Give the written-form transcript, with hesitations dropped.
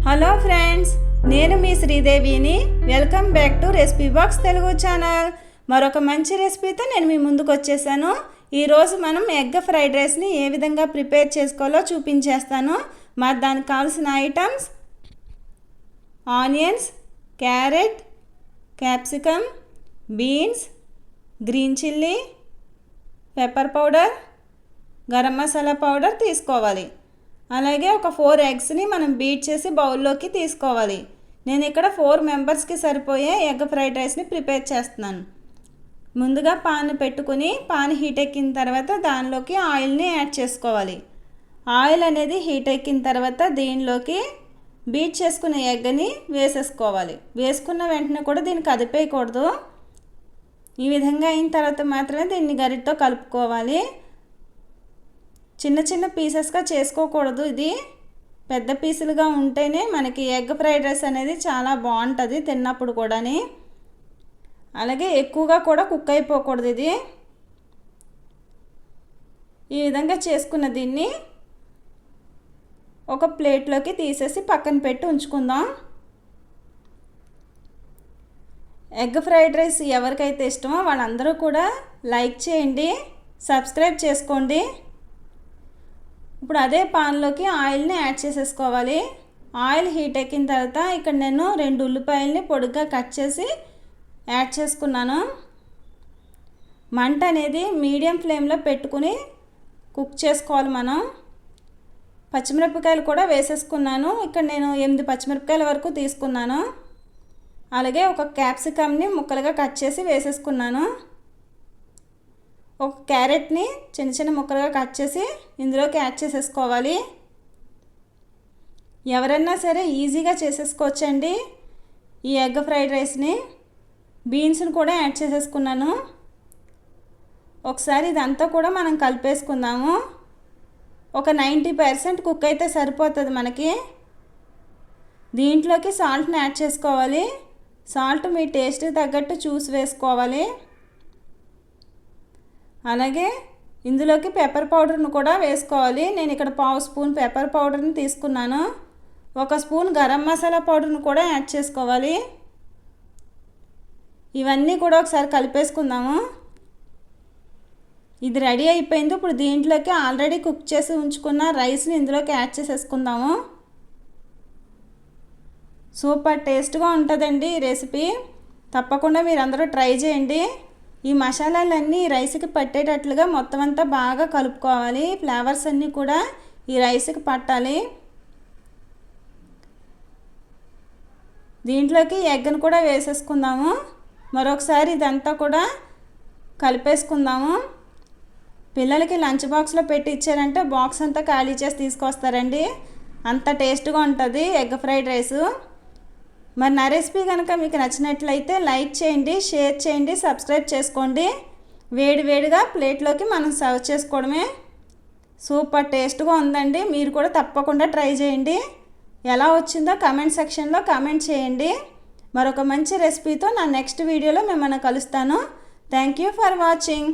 Hello friends, నేను మీ శ్రీదేవిని. Welcome back to recipe box Telugu channel. మరొక మంచి రెసిపీతో నేను మీ ముందుకు వచ్చేసాను. ఈరోజు మనం ఎగ్ ఫ్రైడ్ రైస్ని ఏ విధంగా ప్రిపేర్ చేసుకోవాలో చూపించేస్తాను. మరి దానికి కావాల్సిన items: onions, carrot, capsicum, beans, green chilli, pepper powder, garam masala powder తీసుకోవాలి. అలాగే ఒక 4 ఎగ్స్ని మనం బీట్ చేసి బౌల్లోకి తీసుకోవాలి. నేను ఇక్కడ 4 మెంబర్స్కి సరిపోయే ఎగ్ ఫ్రైడ్ రైస్ని ప్రిపేర్ చేస్తున్నాను. ముందుగా పాన్ పెట్టుకుని పాన్ హీట్ ఎక్కిన తర్వాత దానిలోకి ఆయిల్ని యాడ్ చేసుకోవాలి. ఆయిల్ అనేది హీట్ ఎక్కిన తర్వాత దీనిలోకి బీట్ చేసుకున్న ఎగ్ని వేసేసుకోవాలి. వేసుకున్న వెంటనే కూడా దీన్ని కదిపేయకూడదు. ఈ విధంగా అయిన తర్వాత మాత్రమే దీన్ని గరిటతో కలుపుకోవాలి. చిన్న చిన్న పీసెస్గా చేసుకోకూడదు. ఇది పెద్ద పీసులుగా ఉంటేనే మనకి ఎగ్ ఫ్రైడ్ రైస్ అనేది చాలా బాగుంటుంది తిన్నప్పుడు కూడాని. అలాగే ఎక్కువగా కూడా కుక్ అయిపోకూడదు. ఇది ఈ విధంగా చేసుకున్న దీన్ని ఒక ప్లేట్లోకి తీసేసి పక్కన పెట్టి ఉంచుకుందాం. ఎగ్ ఫ్రైడ్ రైస్ ఎవరికైతే ఇష్టమో వాళ్ళందరూ కూడా లైక్ చేయండి, సబ్స్క్రైబ్ చేసుకోండి. ఇప్పుడు అదే పాన్లోకి ఆయిల్ని యాడ్ చేసేసుకోవాలి. ఆయిల్ హీట్ ఎక్కిన తర్వాత ఇక్కడ నేను 2 ఉల్లిపాయలని పొడుగ్గా కట్ చేసి యాడ్ చేసుకున్నాను. మంట అనేది మీడియం ఫ్లేమ్లో పెట్టుకుని కుక్ చేసుకోవాలి మనం. పచ్చిమిరపకాయలు కూడా వేసేసుకున్నాను. ఇక్కడ నేను 8 పచ్చిమిరపకాయల వరకు తీసుకున్నాను. అలాగే ఒక క్యాప్సికమ్ని ముక్కలుగా కట్ చేసి వేసేసుకున్నాను. ఒక క్యారెట్ని చిన్న చిన్న ముక్కలుగా కట్ చేసి ఇందులోకి యాడ్ చేసేసుకోవాలి. ఎవరైనా సరే ఈజీగా చేసేసుకోవచ్చండి ఈ ఎగ్ ఫ్రైడ్ రైస్ని. బీన్స్ని కూడా యాడ్ చేసేసుకున్నాను. ఒకసారి ఇదంతా కూడా మనం కలిపేసుకుందాము. ఒక 90% కుక్ అయితే సరిపోతుంది మనకి. దీంట్లోకి సాల్ట్ని యాడ్ చేసుకోవాలి. సాల్ట్ మీ టేస్ట్కి తగ్గట్టు చూసి వేసుకోవాలి. అలాగే ఇందులోకి పెప్పర్ పౌడర్ను కూడా వేసుకోవాలి. నేను ఇక్కడ 1/2 స్పూన్ పెప్పర్ పౌడర్ని తీసుకున్నాను. 1 స్పూన్ గరం మసాలా పౌడర్ను కూడా యాడ్ చేసుకోవాలి. ఇవన్నీ కూడా ఒకసారి కలిపేసుకుందాము. ఇది రెడీ అయిపోయింది. ఇప్పుడు దీంట్లోకి ఆల్రెడీ కుక్ చేసి ఉంచుకున్న రైస్ని ఇందులోకి యాడ్ చేసేసుకుందాము. సూపర్ టేస్ట్గా ఉంటుందండి ఈ రెసిపీ. తప్పకుండా మీరు అందరూ ట్రై చేయండి. ఈ మసాలాలన్నీ రైస్కి పట్టేటట్లుగా మొత్తం అంతా బాగా కలుపుకోవాలి. ఫ్లేవర్స్ అన్నీ కూడా ఈ రైస్కి పట్టాలి. దీంట్లోకి ఎగ్ని కూడా వేసేసుకుందాము. మరొకసారి ఇదంతా కూడా కలిపేసుకుందాము. పిల్లలకి లంచ్ బాక్స్లో పెట్టి ఇచ్చారంటే బాక్స్ అంతా ఖాళీ చేసి తీసుకొస్తారండి. అంత టేస్ట్గా ఉంటుంది ఎగ్ ఫ్రైడ్ రైసు. మరి నా రెసిపీ కనుక మీకు నచ్చినట్లయితే లైక్ చేయండి, షేర్ చేయండి, సబ్స్క్రైబ్ చేసుకోండి. వేడివేడిగా ప్లేట్లోకి మనం సర్వ్ చేసుకోవడమే. సూపర్ టేస్ట్గా ఉందండి. మీరు కూడా తప్పకుండా ట్రై చేయండి. ఎలా వచ్చిందో కామెంట్ సెక్షన్లో కామెంట్ చేయండి. మరొక మంచి రెసిపీతో నా నెక్స్ట్ వీడియోలో మిమ్మల్ని కలుస్తాను. Thank you for watching.